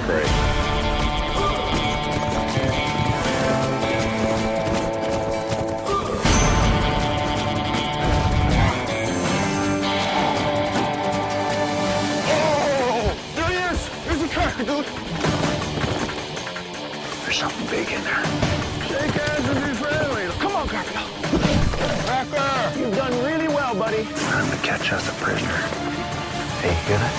prey. Dude. There's something big in there. Shake hands and be friendly. Come on, Garfield. Mantracker, you've done really well, buddy. Time to catch us a prisoner. Hey, hear that?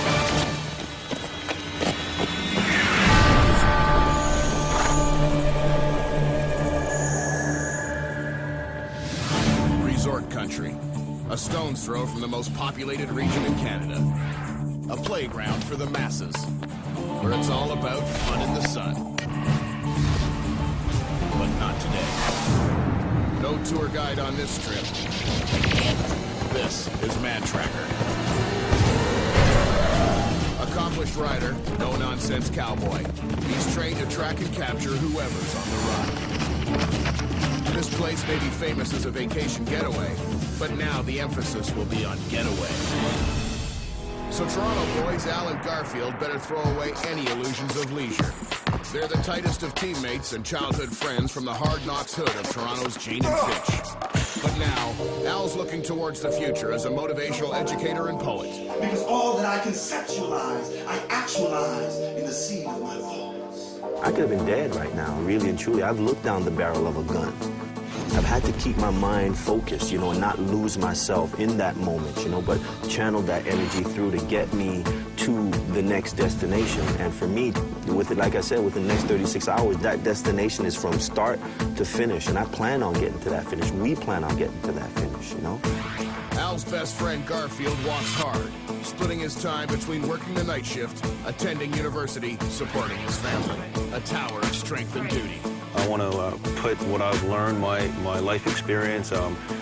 Resort country. A stone's throw from the most populated region in Canada. A playground for the masses, where it's all about fun in the sun. But not today. No tour guide on this trip. This is Mantracker. Accomplished rider, no-nonsense cowboy. He's trained to track and capture whoever's on the run. This place may be famous as a vacation getaway, but now the emphasis will be on getaway. So Toronto boys Al and Garfield better throw away any illusions of leisure. They're the tightest of teammates and childhood friends from the hard knocks hood of Toronto's Gene and Fitch. But now, Al's looking towards the future as a motivational educator and poet. Because all that I conceptualize, I actualize in the seed of my thoughts. I could have been dead right now, really and truly. I've looked down the barrel of a gun. I've had to keep my mind focused, you know, and not lose myself in that moment, you know, but channel that energy through to get me to the next destination. And for me, with it, like I said, within the next 36 hours, that destination is from start to finish. And I plan on getting to that finish. We plan on getting to that finish, you know? Al's best friend Garfield walks hard, splitting his time between working the night shift, attending university, supporting his family. A tower of strength and duty. I want to put what I've learned, my life experience,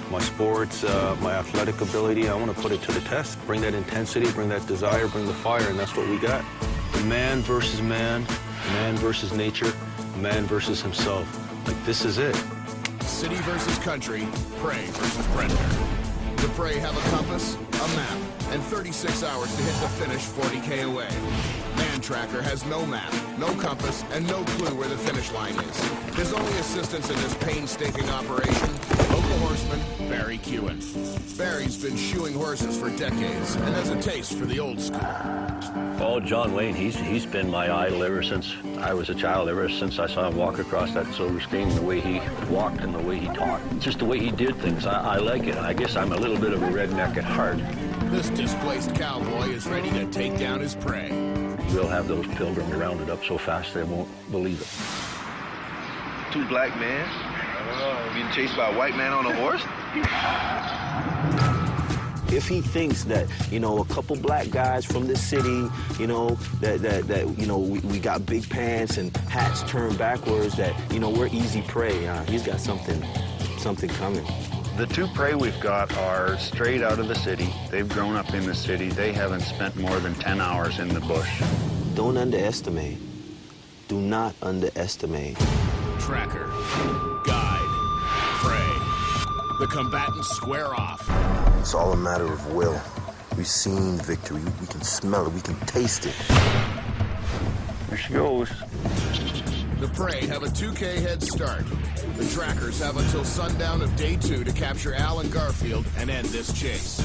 my sports, my athletic ability, I want to put it to the test. Bring that intensity, bring that desire, bring the fire, and that's what we got. Man versus man, man versus nature, man versus himself. Like, this is it. City versus country, prey versus predator. The prey have a compass, a map, and 36 hours to hit the finish 40K away. Mantracker has no map, no compass, and no clue where the finish line is. His only assistance in this painstaking operation, local horseman Barry Kewen. Barry's been shoeing horses for decades and has a taste for the old school. Oh, John Wayne, he's been my idol ever since I was a child, ever since I saw him walk across that silver screen, the way he walked and the way he talked. Just the way he did things, I like it. I guess I'm a little bit of a redneck at heart. This displaced cowboy is ready to take down his prey. We'll have those pilgrims rounded up so fast they won't believe it. Two black men being chased by a white man on a horse? If he thinks that, you know, a couple black guys from this city, you know, that you know, we got big pants and hats turned backwards, that, you know, we're easy prey, he's got something coming. The two prey we've got are straight out of the city. They've grown up in the city. They haven't spent more than 10 hours in the bush. Don't underestimate. Do not underestimate. Tracker, guide, prey. The combatants square off. It's all a matter of will. We've seen victory. We can smell it. We can taste it. There she goes. The prey have a 2K head start. The trackers have until sundown of day 2 to capture Al and Garfield and end this chase.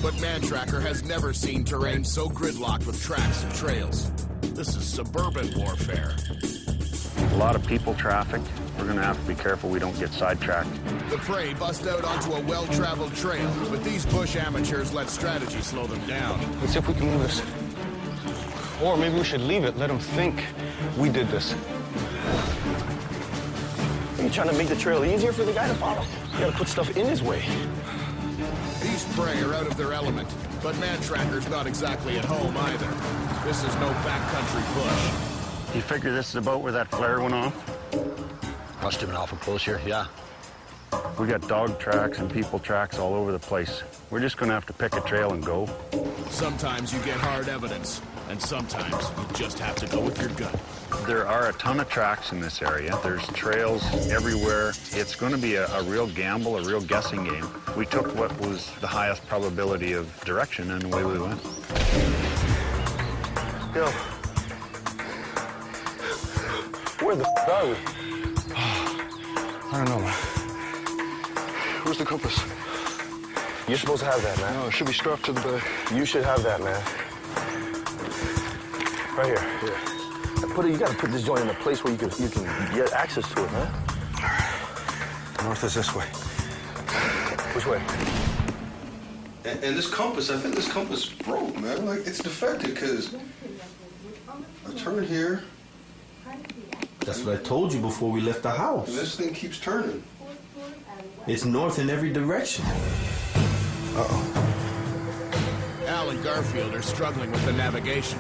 But Mantracker has never seen terrain so gridlocked with tracks and trails. This is suburban warfare. A lot of people traffic. We're going to have to be careful we don't get sidetracked. The prey bust out onto a well-traveled trail, but these bush amateurs let strategy slow them down. Let's see if we can move this. Or maybe we should leave it, let them think we did this. Are you trying to make the trail easier for the guy to follow? You gotta put stuff in his way. These prey are out of their element, but Mantracker's not exactly at home either. This is no backcountry bush. You figure this is about where that flare went off? Must have been awful close here, yeah. We got dog tracks and people tracks all over the place. We're just going to have to pick a trail and go. Sometimes you get hard evidence, and sometimes you just have to go with your gut. There are a ton of tracks in this area. There's trails everywhere. It's going to be a real gamble, a real guessing game. We took what was the highest probability of direction, and away we went. Go. Where the are we? I don't know, man. Where's the compass? You're supposed to have that, man. No, it should be strapped to the back. You should have that, man. Right here. Yeah. You gotta put this joint in a place where you can get access to it, man. All right. North is this way. Which way? And this compass, I think this compass broke, man. Like, it's defective, because I turn here. That's what I told you before we left the house. And this thing keeps turning. It's north in every direction. Uh-oh. Al and Garfield are struggling with the navigation.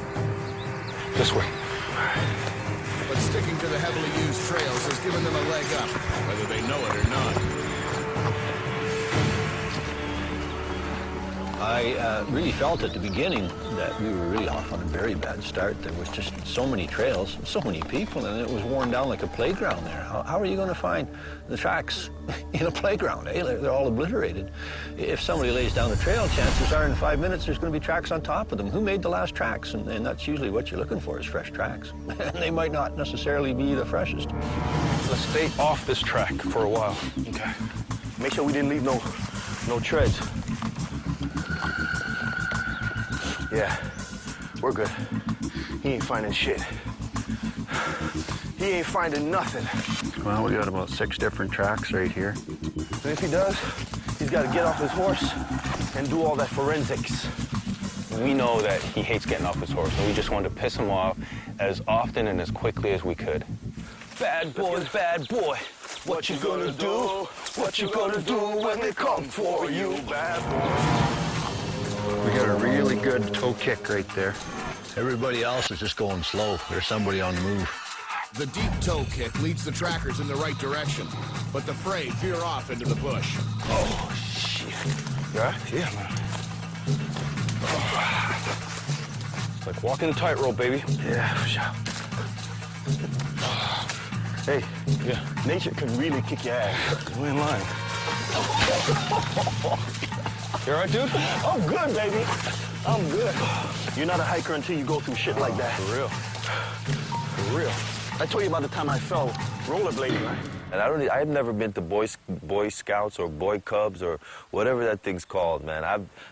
This way. But sticking to the heavily used trails has given them a leg up, whether they know it or not. I really felt at the beginning that we were really off on a very bad start. There was just so many trails, so many people, and it was worn down like a playground there. How are you going to find the tracks in a playground? Eh? They're all obliterated. If somebody lays down a trail, chances are in 5 minutes there's going to be tracks on top of them. Who made the last tracks? And that's usually what you're looking for, is fresh tracks. And they might not necessarily be the freshest. Let's stay off this track for a while. Okay. Make sure we didn't leave no treads. Yeah, we're good. He ain't finding shit. He ain't finding nothing. Well, we got about 6 different tracks right here. And if he does, he's got to get off his horse and do all that forensics. We know that he hates getting off his horse, and we just wanted to piss him off as often and as quickly as we could. Bad boy, what you gonna do? What you gonna do when they come for you, bad boy? We got a really good toe kick right there. Everybody else is just going slow. There's somebody on the move. The deep toe kick leads the trackers in the right direction, but the prey veer off into the bush. Oh, shit. Yeah? Yeah, man. It's like walking a tightrope, baby. Yeah, for sure. Hey, Yeah. nature can really kick your ass. We in line. You all right, dude? I'm good, baby. I'm good. You're not a hiker until you go through shit like that. For real. For real. I told you about the time I fell rollerblading, right? And I've never been to Boy Scouts or Boy Cubs or whatever that thing's called, man.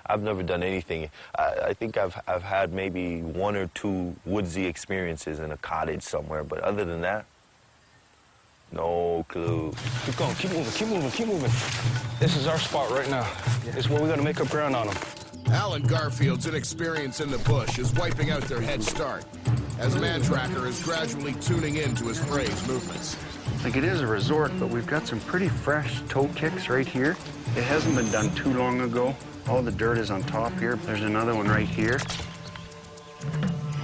I've never done anything. I think I've had maybe 1 or 2 woodsy experiences in a cottage somewhere, but other than that, no clue. Keep going, keep moving, keep moving, keep moving. This is our spot right now. This is where we gotta make up ground on them. Alan Garfield's inexperience in the bush is wiping out their head start, as Mantracker is gradually tuning in to his prey's movements. Like, it is a resort, but we've got some pretty fresh toe kicks right here. It hasn't been done too long ago. All the dirt is on top here. There's another one right here.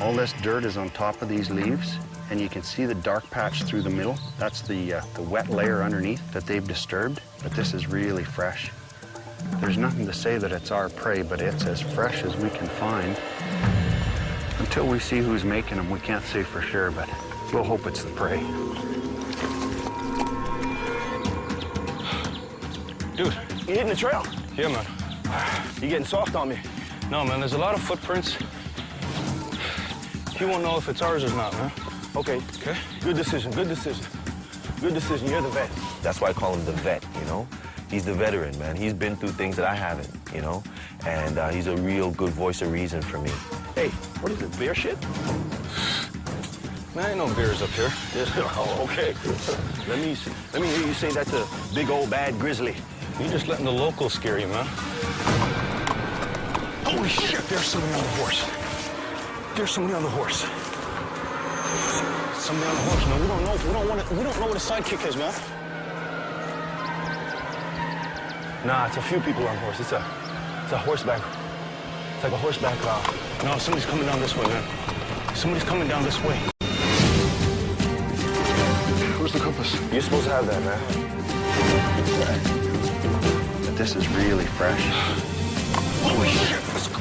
All this dirt is on top of these leaves, and you can see the dark patch through the middle. That's the wet layer underneath that they've disturbed, but this is really fresh. There's nothing to say that it's our prey, but it's as fresh as we can find. Until we see who's making them, we can't say for sure, but we'll hope it's the prey. Dude. You hitting the trail? Yeah, man. You getting soft on me? No, man, there's a lot of footprints. You won't know if it's ours or not, man. Okay. Okay? Good decision, good decision. Good decision, you're the vet. That's why I call him the vet, you know? He's the veteran, man. He's been through things that I haven't, you know? And he's a real good voice of reason for me. Hey, what is it, bear shit? Man, ain't no bears up here. Oh, okay. Let me hear you say that to big old bad grizzly. You just letting the locals scare you, man. Holy shit, there's somebody on the horse. There's somebody on the horse. Somebody on the horse, man. We don't know what a sidekick is, man. Nah, it's a few people on horse. It's a horseback. It's like a horseback. No, somebody's coming down this way, man. Somebody's coming down this way. Where's the compass? You're supposed to have that, man. But this is really fresh. Holy shit, let's go.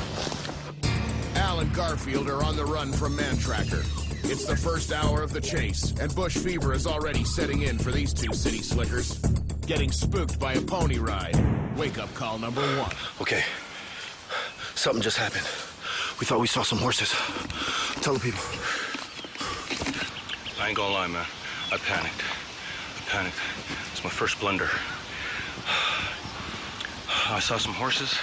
Al and Garfield are on the run from Mantracker. It's the first hour of the chase, and bush fever is already setting in for these two city slickers. Getting spooked by a pony ride. Wake-up call number 1. Okay, something just happened. We thought we saw some horses. Tell the people. I ain't gonna lie, man. I panicked. It's my first blunder. I saw some horses.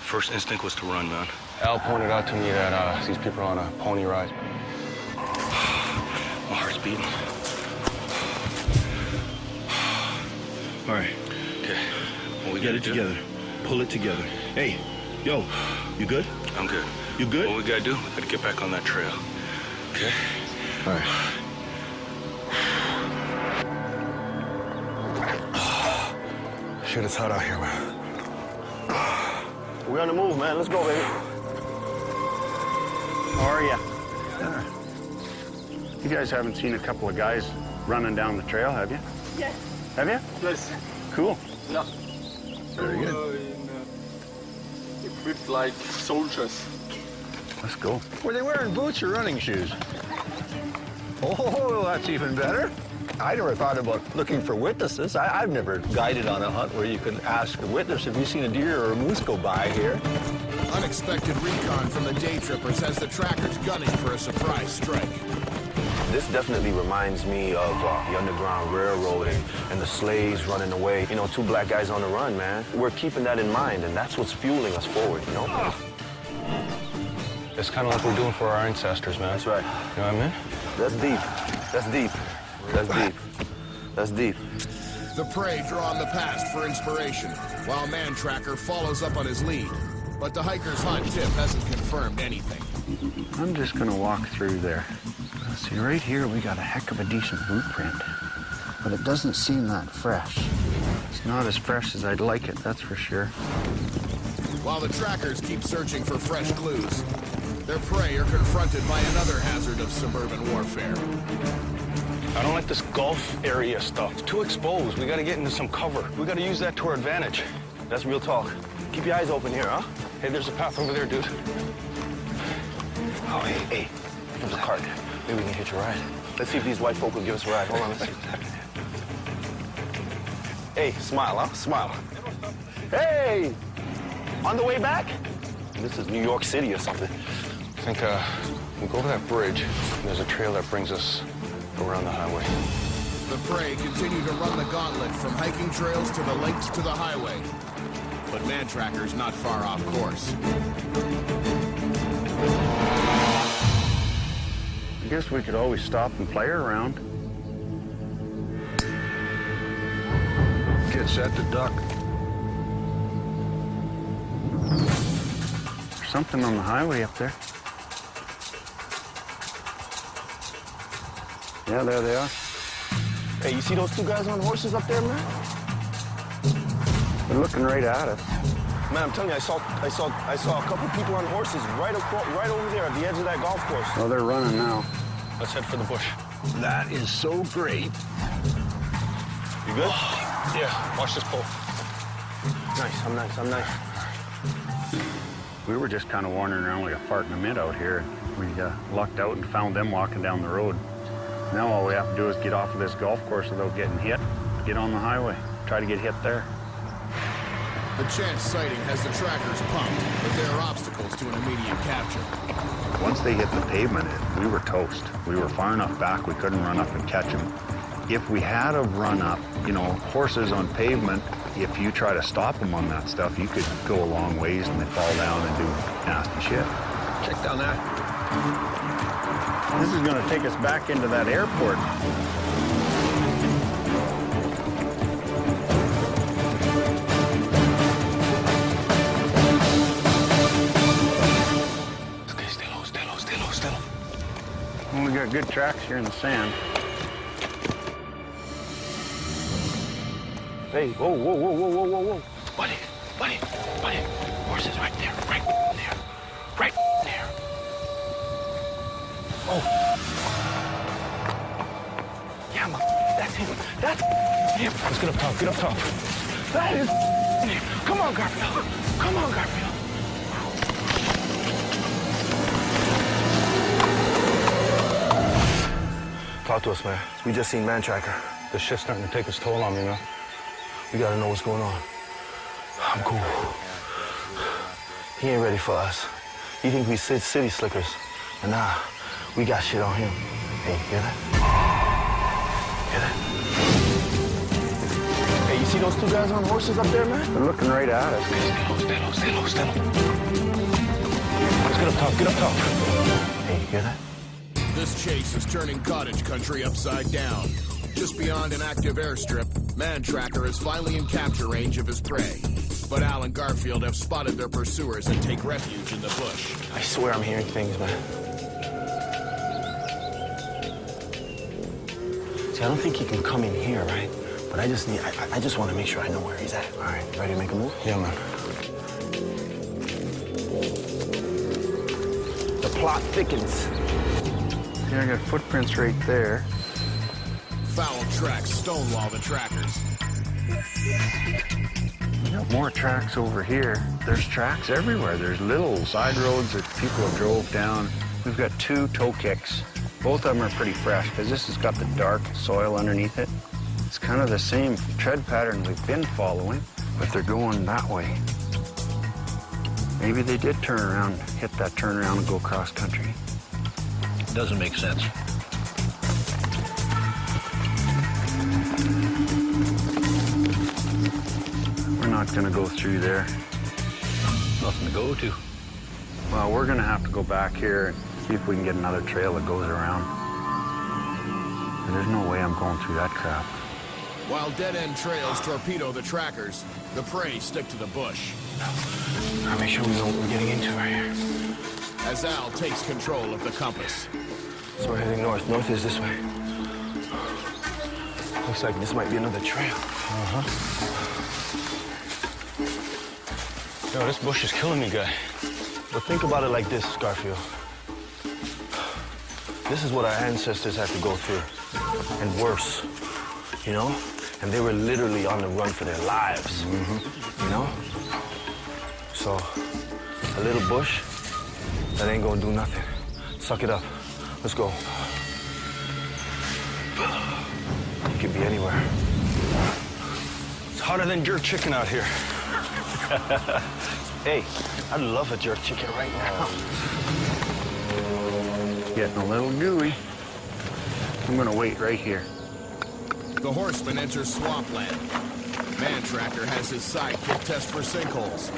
First instinct was to run, man. Al pointed out to me that these people are on a pony ride. My heart's beating. All right. Okay. Well, we Get it together. Pull it together. Hey, yo, you good? I'm good. You good? What we gotta do, we gotta get back on that trail. Okay? All right. Shit, it's hot out here, man. We're on the move, man. Let's go, baby. How are you? You guys haven't seen a couple of guys running down the trail, have you? Yes. Have you? Yes. Cool. No. Very good. Equipped like soldiers. Let's go. Were they wearing boots or running shoes? Oh, that's even better. I never thought about looking for witnesses. I've never guided on a hunt where you can ask a witness, have you seen a deer or a moose go by here? Unexpected recon from the day trippers has the trackers gunning for a surprise strike. This definitely reminds me of the Underground Railroad and the slaves running away. You know, 2 black guys on the run, man. We're keeping that in mind, and that's what's fueling us forward, you know? It's kind of like we're doing for our ancestors, man. That's right. You know what I mean? That's deep. That's deep. That's deep. That's deep. The prey draw on the past for inspiration, while Mantracker follows up on his lead. But the hiker's hunt tip hasn't confirmed anything. I'm just gonna walk through there. See, right here we got a heck of a decent boot print, but it doesn't seem that fresh. It's not as fresh as I'd like it, that's for sure. While the trackers keep searching for fresh clues, their prey are confronted by another hazard of suburban warfare. I don't like this Gulf area stuff. It's too exposed. We gotta get into some cover. We gotta use that to our advantage. That's real talk. Keep your eyes open here, huh? Hey, there's a path over there, dude. Oh, hey, there's a cart. Maybe we can hitch a ride. Let's see if these white folk will give us a ride. Hold on, let's see. Hey, smile, huh? Smile. Hey! On the way back? This is New York City or something. I think we go over that bridge, and there's a trail that brings us around the highway. The prey continue to run the gauntlet from hiking trails to the links to the highway. But Mantracker's not far off course. I guess we could always stop and play around. Get set to duck. There's something on the highway up there. Yeah, there they are. Hey, you see those 2 guys on horses up there, man? They're looking right at us. Man, I'm telling you, I saw a couple people on horses right over there at the edge of that golf course. Oh, they're running now. Let's head for the bush. That is so great. You good? Yeah, watch this pole. Nice, I'm nice. We were just kind of wandering around like a fart in a mid out here. We lucked out and found them walking down the road. Now all we have to do is get off of this golf course without getting hit, get on the highway, try to get hit there. The chance sighting has the trackers pumped, but there are obstacles to an immediate capture. Once they hit the pavement, we were toast. We were far enough back we couldn't run up and catch them. If we had a run up, you know, horses on pavement, if you try to stop them on that stuff, you could go a long ways and they fall down and do nasty shit. Check down that. This is going to take us back into that airport. Okay, stay low. Well, we got good tracks here in the sand. Hey, whoa. Buddy. Horses right there. Oh. Yeah, man, that's him. That's him. Let's get up top. That is him. Come on, Garfield. Talk to us, man. We just seen Mantracker. This shit's starting to take its toll on me, man. We gotta know what's going on. I'm cool. He ain't ready for us. You think we city slickers? But nah, we got shit on him. Hey, hear that? Hey, you see those two guys on horses up there, man? They're looking right at us. Stay low. Let's get up top, Hey, you hear that? This chase is turning cottage country upside down. Just beyond an active airstrip, Mantracker is finally in capture range of his prey. But Al and Garfield have spotted their pursuers and take refuge in the bush. I swear I'm hearing things, man. See, I don't think he can come in here, right? But I just want to make sure I know where he's at. All right, ready to make a move? Yeah, man. The plot thickens. See, I got footprints right there. Foul tracks stonewall the trackers. We got more tracks over here. There's tracks everywhere. There's little side roads that people have drove down. We've got 2 toe kicks. Both of them are pretty fresh because this has got the dark soil underneath it. It's kind of the same tread pattern we've been following, but they're going that way. Maybe they did turn around, hit that turnaround and go cross country. Doesn't make sense. We're not going to go through there. Nothing to go to. Well, we're going to have to go back here and see if we can get another trail that goes around. But there's no way I'm going through that crap. While dead-end trails torpedo the trackers, the prey stick to the bush. I'll make sure we know what we're getting into right here. As Al takes control of the compass. So we're heading north. North is this way. Looks like this might be another trail. Yo, this bush is killing me, guy. But think about it like this, Garfield. This is what our ancestors had to go through, and worse, you know? And they were literally on the run for their lives, you know? So, a little bush, that ain't gonna do nothing. Suck it up. Let's go. You could be anywhere. It's hotter than jerk chicken out here. Hey, I'd love a jerk chicken right now. Getting a little gooey. I'm gonna wait right here. The horseman enters swampland. Mantracker has his sidekick test for sinkholes.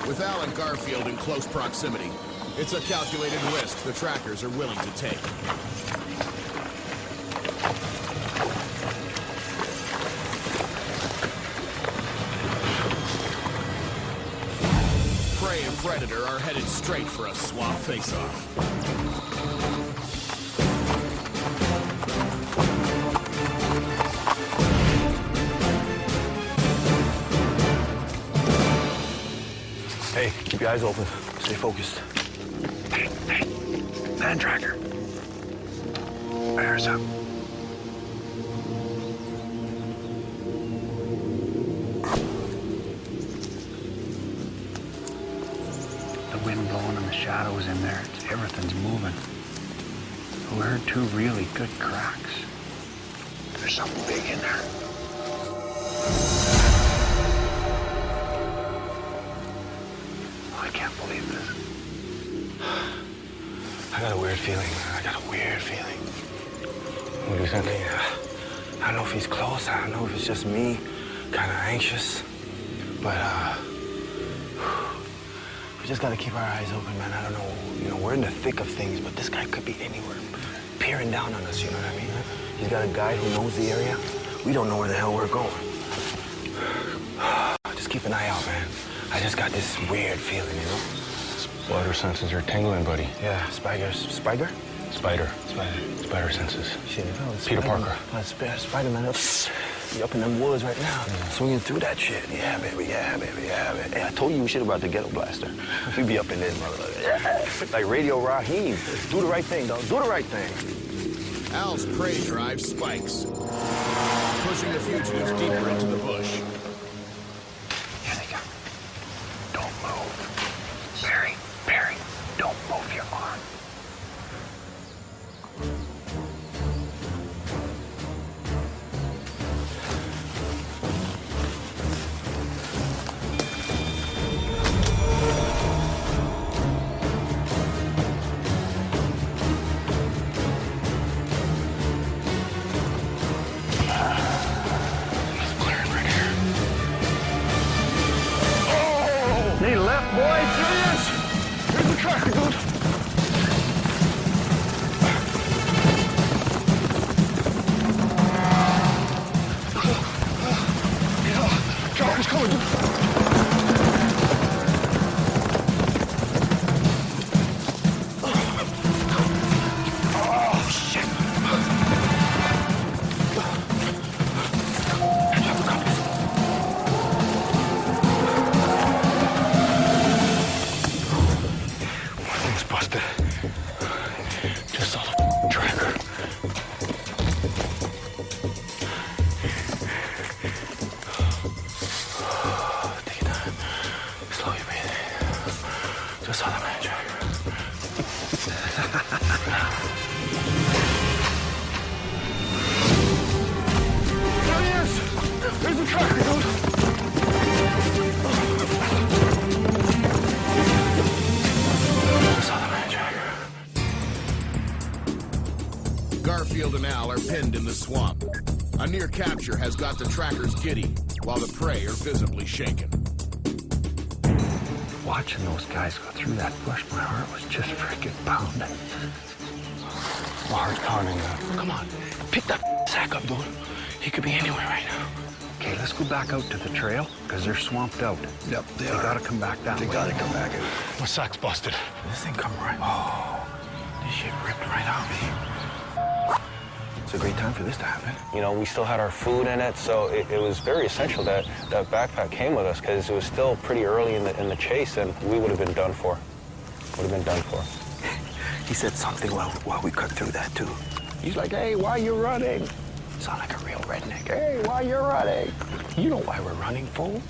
With Al and Garfield in close proximity, it's a calculated risk the trackers are willing to take. Prey and predator are headed straight for a swamp face-off. Hey, keep your eyes open. Stay focused. Hey, Mantracker. Bears up. The wind blowing and the shadows in there. Everything's moving. We heard 2 really good cracks. There's something big in there. I can't believe this. I got a weird feeling. What do you think? I don't know if he's close. I don't know if it's just me, kind of anxious. But, we just got to keep our eyes open, man. I don't know. You know, we're in the thick of things, but this guy could be anywhere, peering down on us, you know what I mean? He's got a guide who knows the area. We don't know where the hell we're going. Just keep an eye out, man. I just got this weird feeling, you know? Spider senses are tingling, buddy. Yeah, Spider. Spider senses. Shit, Peter Parker. Spider-Man. You up in them woods right now, swinging through that shit. Yeah, baby. Hey, I told you we should have brought the ghetto blaster. We be up in this motherfucker. Yeah. Like Radio Raheem. Do the right thing, dog. Do the right thing. Al's prey drive spikes, pushing the fugitives deeper into the bush. Here they come. Don't move. Barry, don't move your arm. Garfield and Al are pinned in the swamp. A near capture has got the trackers giddy, while the prey are visibly shaken. Watching those guys go through that bush, my heart was just freaking pounding. My heart's pounding now. Come on, pick that sack up, dude. He could be anywhere right now. Okay, let's go back out to the trail, because they're swamped out. Yep, they gotta come back that way. They gotta come back in. My sack's busted. This thing come right. Oh, this shit ripped right out, man. It's a great time for this to happen. You know, we still had our food in it, so it was very essential that that backpack came with us because it was still pretty early in the chase, and we would have been done for. Would have been done for. He said something while we cut through that, too. He's like, hey, why you running? Sound like a real redneck. Hey, why you running? You know why we're running, fool.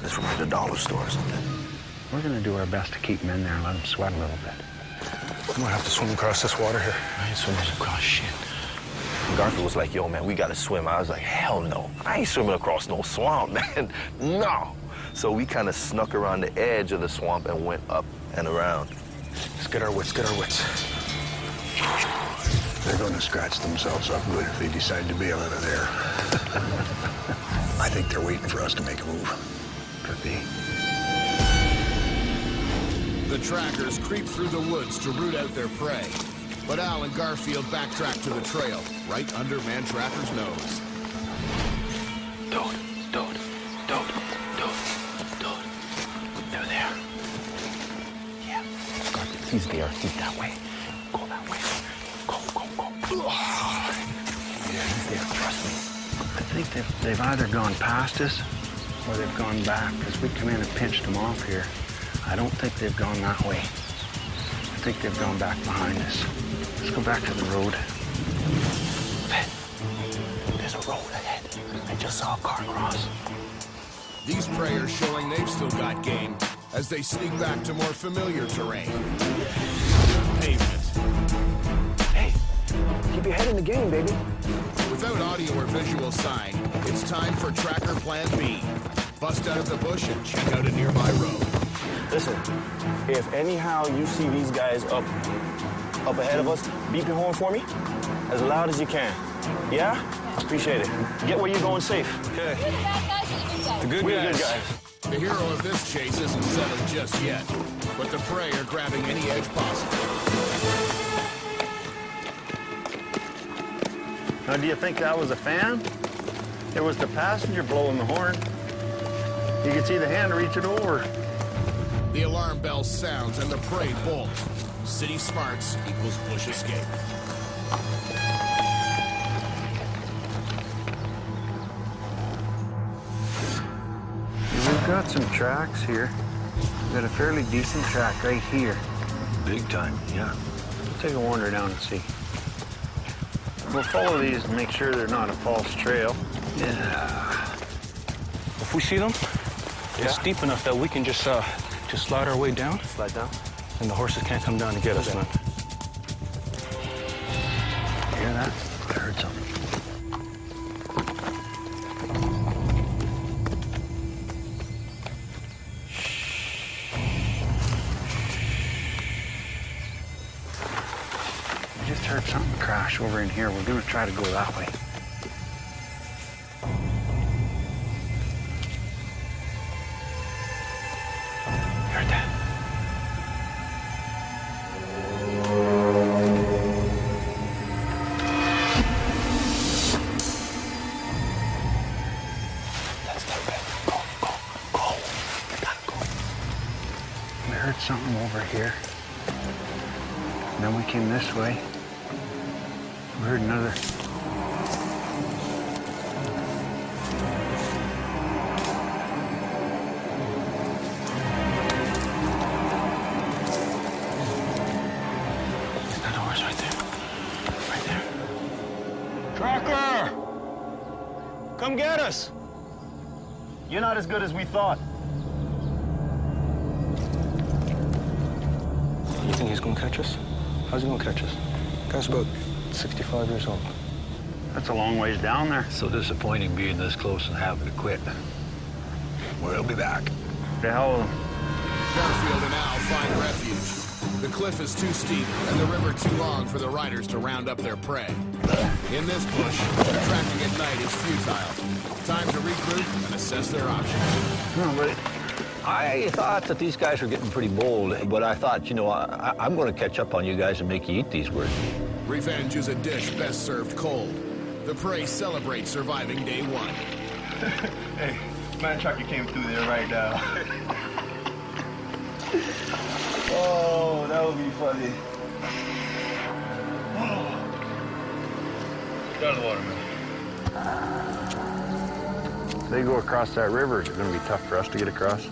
This from the dollar store or something. We're gonna do our best to keep them in there and let them sweat a little bit. I'm gonna have to swim across this water here. I ain't swimming across shit. Garfield was like, yo, man, we gotta swim. I was like, hell no. I ain't swimming across no swamp, man. No. So we kind of snuck around the edge of the swamp and went up and around. Let's get our wits, They're gonna scratch themselves up good if they decide to bail out of there. I think they're waiting for us to make a move. Could be. The trackers creep through the woods to root out their prey. But Al and Garfield backtrack to the trail, right under Mantracker's nose. Dude. They're there. Yeah. Garfield, he's there. He's that way. Go that way. Go. Yeah, he's there. Trust me. I think they've either gone past us or they've gone back, because we come in and pinched them off here. I don't think they've gone that way. I think they've gone back behind us. Let's go back to the road. There's a road ahead. I just saw a car cross. These prey are showing they've still got game as they sneak back to more familiar terrain. Pavement. Hey, keep your head in the game, baby. Without audio or visual sign, it's time for Tracker Plan B. Bust out of the bush and check out a nearby road. Listen, if anyhow you see these guys up ahead of us, beep your horn for me as loud as you can. Yeah? Appreciate it. Get where you're going safe. Okay. The We're good guys. The hero of this chase isn't settled just yet, but the prey are grabbing any edge possible. Now, do you think that was a fan? It was the passenger blowing the horn. You could see the hand reach it over. The alarm bell sounds and the prey bolt. City smarts equals bush escape. We've got some tracks here. We've got a fairly decent track right here. Big time, yeah. We'll take a wander down and see. We'll follow these and make sure they're not a false trail. Yeah. If we see them, it's deep enough that we can just slide our way down. Slide down. And the horses can't come down to get us, man. Hear that? I heard something. I just heard something crash over in here. We're gonna try to go that way. Heard that? That's not bad. Go. We gotta go. We heard something over here. And then we came this way. We heard another. That horse right there. Right there. Tracker! Come get us! You're not as good as we thought. You think he's gonna catch us? How's he gonna catch us? Guy's about 65 years old. That's a long ways down there. So disappointing being this close and having to quit. We'll be back. The hell with them. Garfield and Al find refuge. The cliff is too steep and the river too long for the riders to round up their prey. In this bush, tracking at night is futile. Time to regroup and assess their options. I thought that these guys were getting pretty bold, but I thought, you know, I'm going to catch up on you guys and make you eat these words. Revenge is a dish best served cold. The prey celebrate surviving day one. Hey, Mantracker came through there right now. Oh, that would be funny. Get out of the water, man. If they go across that river, is it going to be tough for us to get across?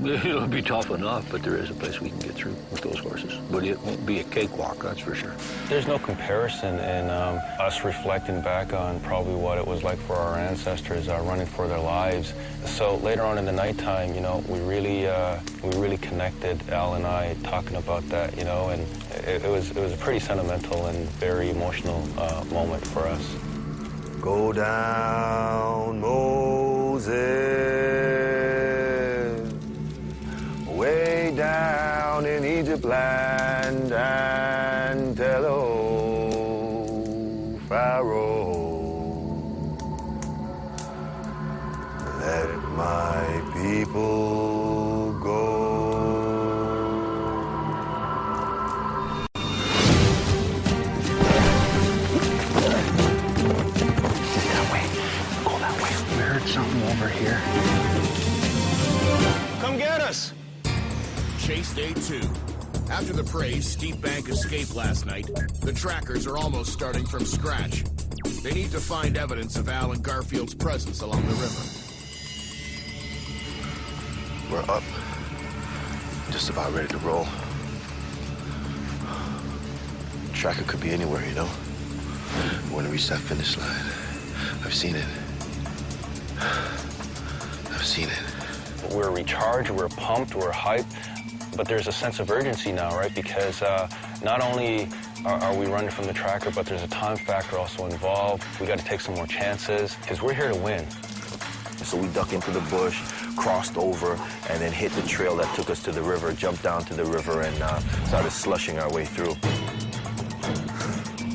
It'll be tough enough, but there is a place we can get through with those horses. But it won't be a cakewalk, that's for sure. There's no comparison in us reflecting back on probably what it was like for our ancestors running for their lives. So later on in the nighttime, you know, we really connected, Al and I, talking about that, you know, and it was a pretty sentimental and very emotional moment for us. Go down, Moses, way down in Egypt land, and tell old Pharaoh, let my people go. Something over here. Come get us! Chase day 2. After the prey's steep bank escape last night, the trackers are almost starting from scratch. They need to find evidence of Al and Garfield's presence along the river. We're up. Just about ready to roll. Tracker could be anywhere, you know? When we reach that finish line, I've seen it. I've seen it. We're recharged, we're pumped, we're hyped, but there's a sense of urgency now, right? Because not only are we running from the tracker, but there's a time factor also involved. We got to take some more chances, because we're here to win. So we ducked into the bush, crossed over, and then hit the trail that took us to the river, jumped down to the river, and started slushing our way through.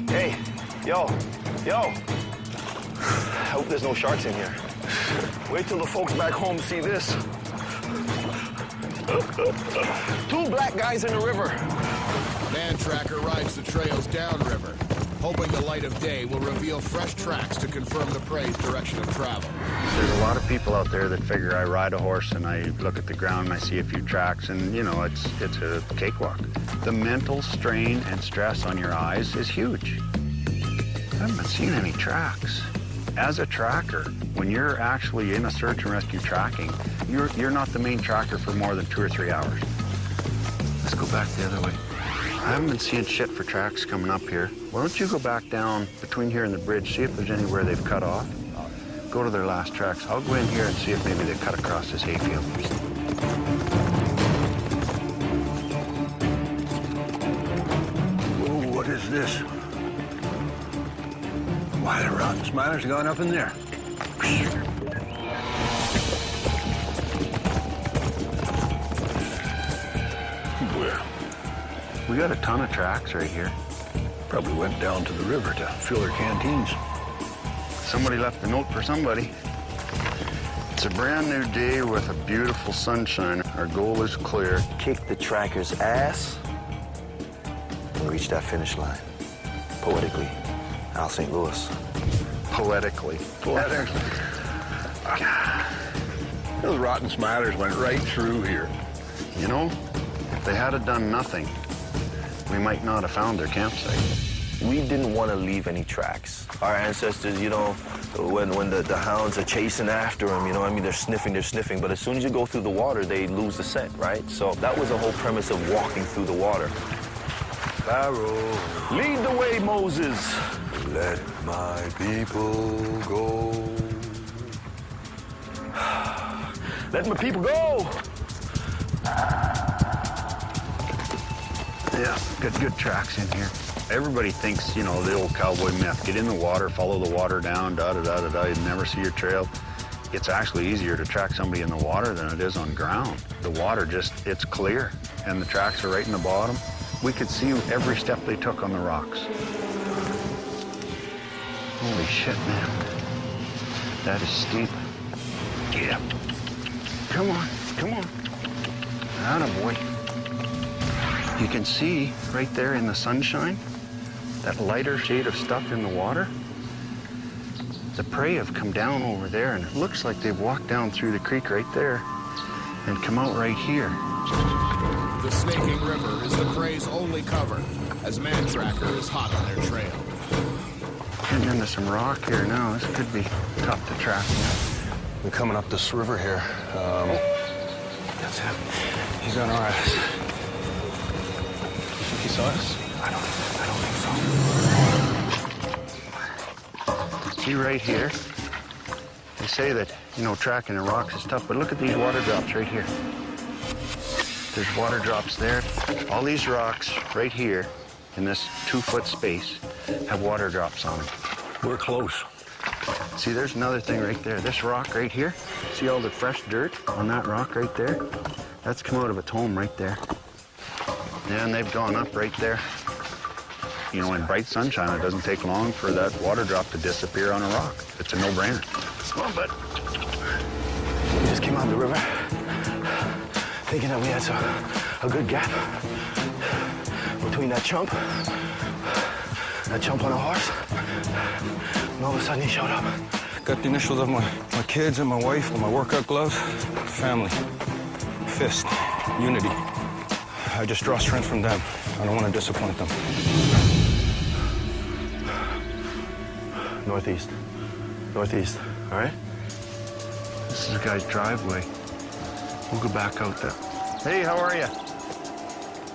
Hey, yo. I hope there's no sharks in here. Wait till the folks back home see this. 2 black guys in the river. Mantracker rides the trails downriver, hoping the light of day will reveal fresh tracks to confirm the prey's direction of travel. There's a lot of people out there that figure I ride a horse and I look at the ground and I see a few tracks and, you know, it's a cakewalk. The mental strain and stress on your eyes is huge. I haven't seen any tracks. As a tracker, when you're actually in a search and rescue tracking, you're not the main tracker for more than 2 or 3 hours. Let's go back the other way. I haven't been seeing shit for tracks coming up here. Why don't you go back down between here and the bridge, see if there's anywhere they've cut off. Go to their last tracks. I'll go in here and see if maybe they cut across this hayfield. Whoa, what is this? Why, the rotten smiler's gone up in there. Where? We got a ton of tracks right here. Probably went down to the river to fill their canteens. Somebody left a note for somebody. It's a brand new day with a beautiful sunshine. Our goal is clear. Kick the tracker's ass and reach that finish line. Poetically, Al St. Louis. Poetically. Those rotten smilers went right through here. You know, if they had done nothing, we might not have found their campsite. We didn't want to leave any tracks. Our ancestors, you know, when the hounds are chasing after them, you know, I mean, they're sniffing, but as soon as you go through the water, they lose the scent, right? So that was the whole premise of walking through the water. Pharaoh, lead the way, Moses. Let my people go. Let my people go. Yeah, good tracks in here. Everybody thinks, you know, the old cowboy myth. Get in the water, follow the water down, da-da-da-da-da. You never see your trail. It's actually easier to track somebody in the water than it is on ground. The water it's clear, and the tracks are right in the bottom. We could see every step they took on the rocks. Holy shit, man. That is steep. Yeah. Come on, come on. Attaboy. You can see right there in the sunshine, that lighter shade of stuff in the water. The prey have come down over there, and it looks like they've walked down through the creek right there and come out right here. The snaking river is the prey's only cover, as Mantracker is hot on their trail. Getting into some rock here now. This could be tough to track. We're coming up this river here. That's him. He's on our ass. You think he saw us? I don't think so. See right here? They say that, you know, tracking the rocks is tough, but look at these water drops right here. There's water drops there. All these rocks right here in this 2-foot space have water drops on them. We're close. See, there's another thing right there. This rock right here, see all the fresh dirt on that rock right there? That's come out of its home right there. Yeah, and they've gone up right there. You know, in bright sunshine, it doesn't take long for that water drop to disappear on a rock. It's a no-brainer. Come on, bud. We just came out of the river, thinking that we had a good gap between that chump on a horse, and all of a sudden he showed up. Got the initials of my kids and my wife and my workout gloves. Family. Fist. Unity. I just draw strength from them. I don't want to disappoint them. Northeast, all right? This is the guy's driveway. We'll go back out there. Hey, how are you?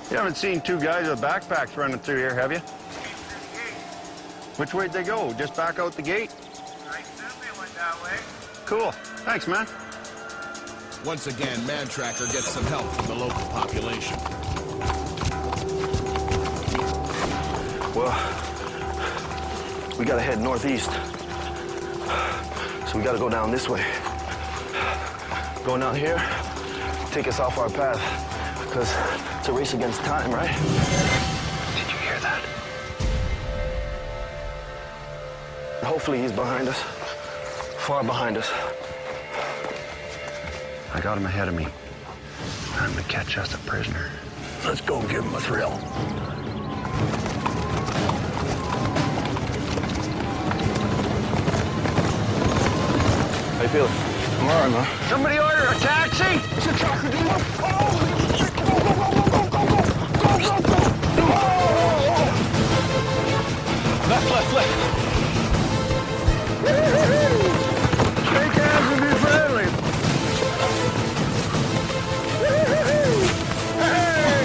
You haven't seen two guys with backpacks running through here, have you? Which way'd they go? Just back out the gate? I assume they went that way. Cool. Thanks, man. Once again, Mantracker gets some help from the local population. Well, we gotta head northeast. So we gotta go down this way. Going down here, take us off our path, because it's a race against time, right? Did you hear that? Hopefully he's behind us, far behind us. I got him ahead of me. Time to catch us a prisoner. Let's go give him a thrill. How you feeling? I'm all right, man. Somebody order a taxi? It's a trucker, dude. Oh, shit. Go, go, go, go, go, go, go. Go, go, go. Oh. Left. Shake hands and be friendly. Hey.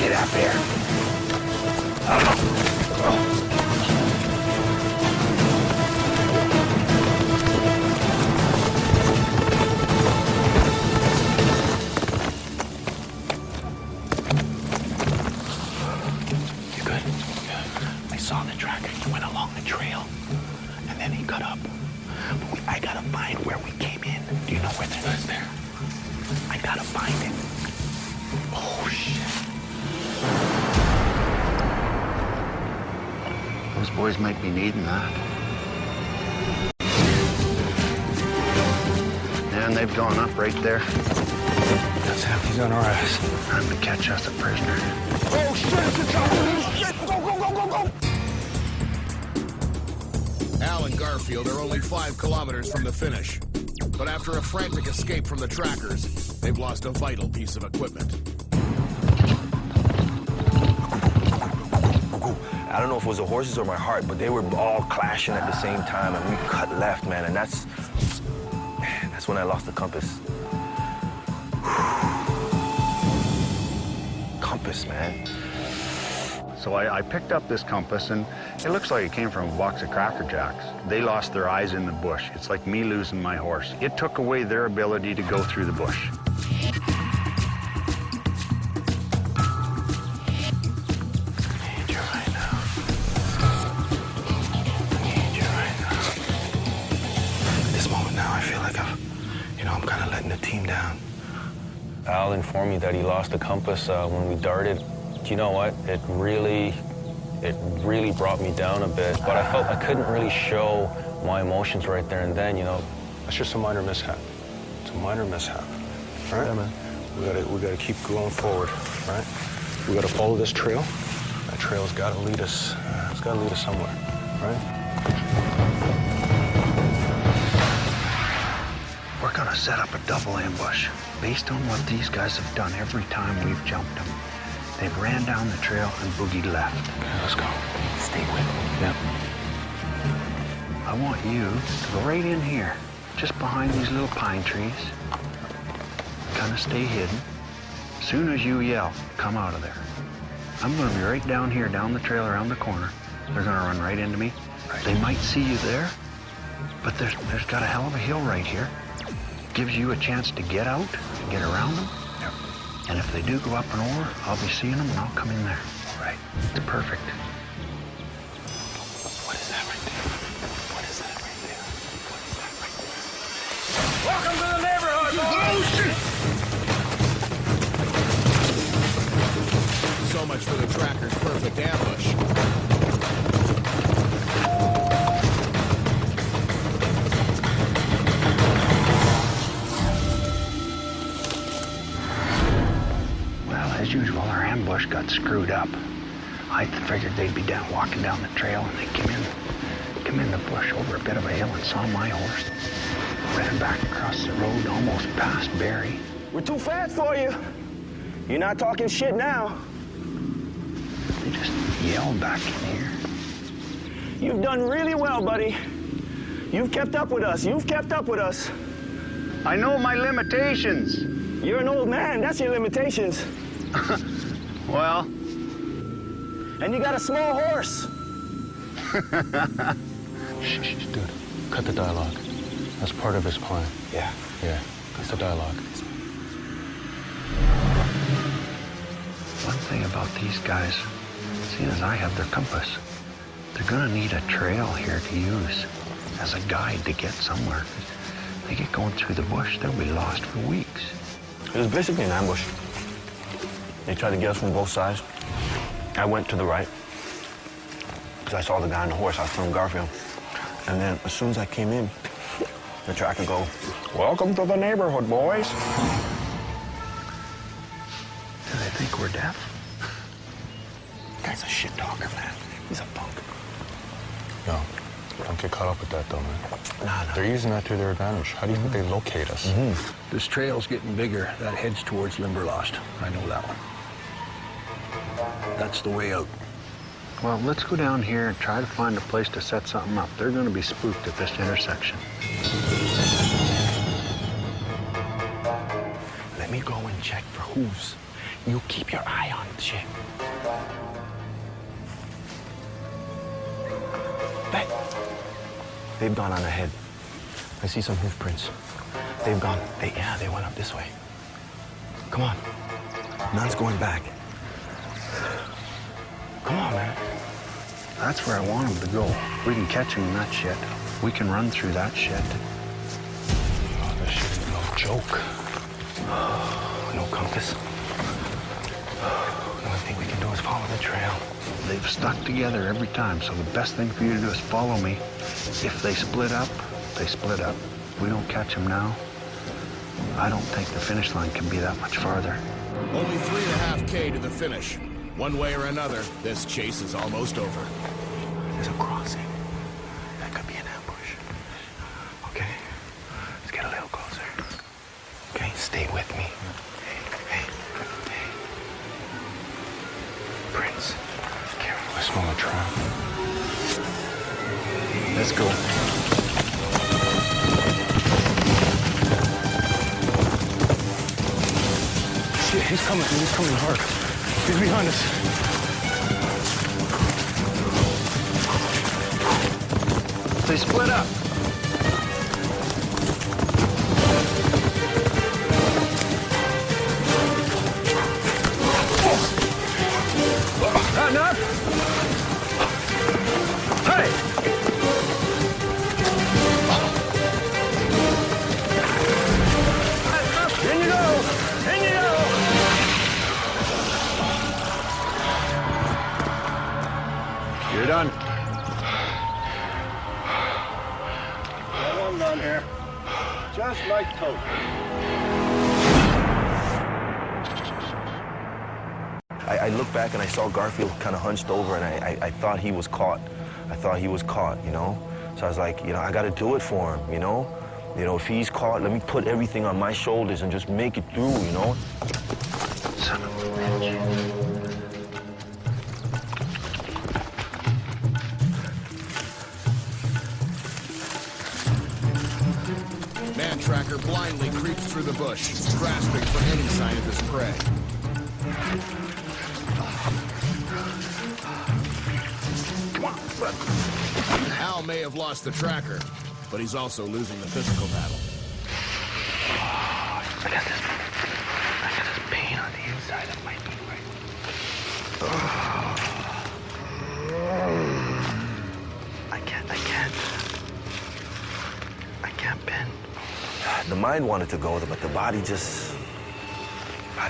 Get up here. Those boys might be needing that. And they've gone up right there. That's him. He's on our ass. Time to catch us a prisoner. Oh, shit, it's a trucker. Shit, go, go, go, go, go. Al and Garfield are only 5 kilometers from the finish. But after a frantic escape from the trackers, they've lost a vital piece of equipment. I don't know if it was the horses or my heart, but they were all clashing at the same time, and we cut left, man, and that's when I lost the compass. Compass, man. So I picked up this compass, and it looks like it came from a box of Cracker Jacks. They lost their eyes in the bush. It's like me losing my horse. It took away their ability to go through the bush. Al informed me that he lost the compass when we darted. You know what? It really brought me down a bit. But I felt I couldn't really show my emotions right there and then, you know. It's just a minor mishap. It's a minor mishap. Right? Yeah, man. We gotta keep going forward, right? We gotta follow this trail. That trail's gotta lead us. It's gotta lead us somewhere, right? We're gonna set up a double ambush based on what these guys have done every time we've jumped them. They've ran down the trail and boogied left. Okay, let's go. Stay with me. Yep. I want you to go right in here, just behind these little pine trees. Kind of stay hidden. As soon as you yell, come out of there. I'm gonna be right down here, down the trail, around the corner. They're gonna run right into me. Right. They might see you there, but there's got a hell of a hill right here. Gives you a chance to get out, get around them. Yep. And if they do go up and over, I'll be seeing them and I'll come in there. Right. It's perfect. What is that right there? What is that right there? What is that right there? Welcome to the neighborhood, boys! So much for the tracker's perfect ambush. As usual, our ambush got screwed up. I figured they'd be walking down the trail, and they came in the bush over a bit of a hill and saw my horse. Ran back across the road, almost past Barry. We're too fast for you. You're not talking shit now. They just yelled back in here. You've done really well, buddy. You've kept up with us. You've kept up with us. I know my limitations. You're an old man. That's your limitations. Well. And you got a small horse. Shh, dude. Cut the dialogue. That's part of his plan. Yeah. Yeah. Cut the dialogue. One thing about these guys, seeing as I have their compass, they're gonna need a trail here to use as a guide to get somewhere. They get going through the bush, they'll be lost for weeks. It was basically an ambush. They tried to get us from both sides. I went to the right, because I saw the guy on the horse. I was from Garfield. And then as soon as I came in, the tracker go, "Welcome to the neighborhood, boys." Do they think we're deaf? Guy's a shit talker, man. He's a punk. No, don't get caught up with that, though, man. Nah. They're using that to their advantage. How do you think they locate us? This trail's getting bigger. That heads towards Limberlost. I know that one. That's the way out. Well, let's go down here and try to find a place to set something up. They're going to be spooked at this intersection. Let me go and check for hooves. You keep your eye on shit. Back. They've gone on ahead. I see some hoof prints. They've gone. They went up this way. Come on. None's going back. Come on, man. That's where I want them to go. We can catch them in that shit. We can run through that shit. Oh, this shit is no joke. No compass. The only thing we can do is follow the trail. They've stuck together every time, so the best thing for you to do is follow me. If they split up, they split up. If we don't catch them now, I don't think the finish line can be that much farther. Only 3.5 K to the finish. One way or another, this chase is almost over. There's a crossing. That could be an ambush. Okay? Let's get a little closer. Okay? Stay with me. Hey. Prince, careful. I smell a trap. Let's go. Shit, he's coming hard. He's behind us. They split up. Not enough? Hey! In you go! In you go! You're done. I'm done here. Just like Toad. I looked back and I saw Garfield kind of hunched over, and I thought he was caught. I thought he was caught, you know? So I was like, you know, I got to do it for him, you know? You know, if he's caught, let me put everything on my shoulders and just make it through, you know? Son of a bitch. Mantracker blindly creeps through the bush, grasping for any sign of his prey. Al may have lost the tracker, but he's also losing the physical battle. I got this pain on the inside of my knee right. I can't bend. The mind wanted to go, but the body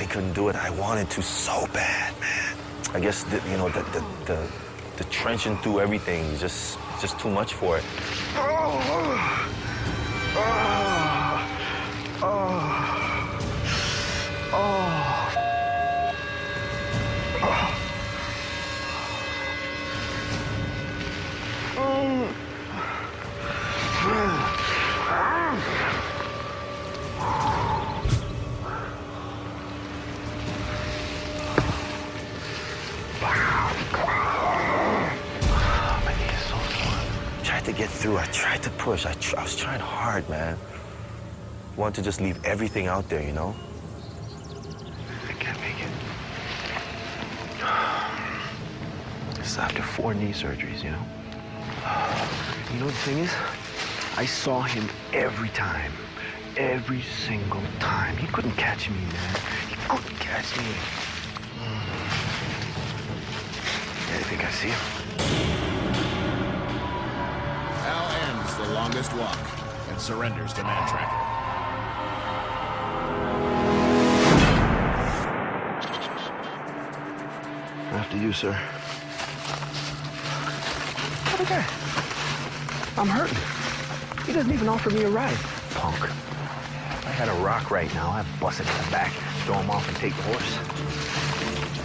couldn't do it. I wanted to so bad, man. I guess you know the trenching through everything is just too much for it. To get through, I tried to push. I was trying hard, man. Wanted to just leave everything out there, you know? I can't make it. It's after 4 knee surgeries, you know? You know the thing is? I saw him every time. Every single time. He couldn't catch me, man. He couldn't catch me. Yeah, I think I see him. The longest walk and surrenders to Mantracker. After you, sir. Okay. I'm hurting. He doesn't even offer me a ride. Punk. If I had a rock right now, I'd bust it in the back, throw him off and take the horse.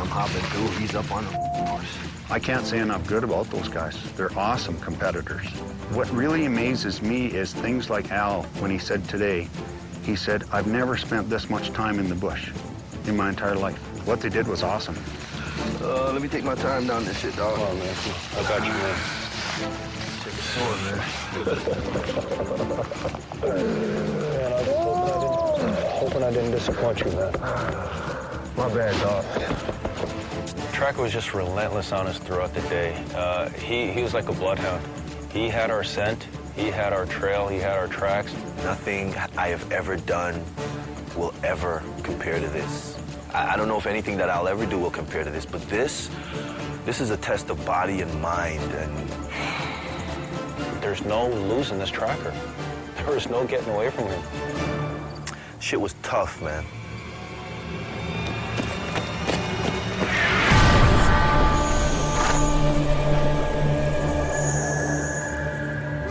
I'm hobbling through, he's up on the horse. I can't say enough good about those guys. They're awesome competitors. What really amazes me is things like Al, when he said today, he said, I've never spent this much time in the bush in my entire life. What they did was awesome. Let me take my time down this shit, dog. Come on, man. I got you, man. Take it slow, man. Hoping I didn't disappoint you, man. My bad, dog. Tracker was just relentless on us throughout the day. He was like a bloodhound. He had our scent, he had our trail, he had our tracks. Nothing I have ever done will ever compare to this. I don't know if anything that I'll ever do will compare to this, but this is a test of body and mind, and there's no losing this Tracker. There was no getting away from him. Shit was tough, man.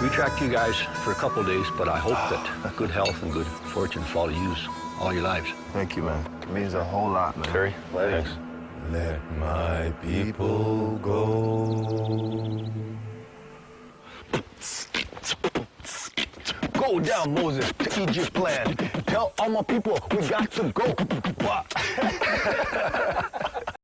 We tracked you guys for a couple of days, but I hope that good health and good fortune follow you all your lives. Thank you, man. It means a whole lot, man. Terry, thanks. Let my people go. Go down, Moses, to Egypt land. Tell all my people we got to go.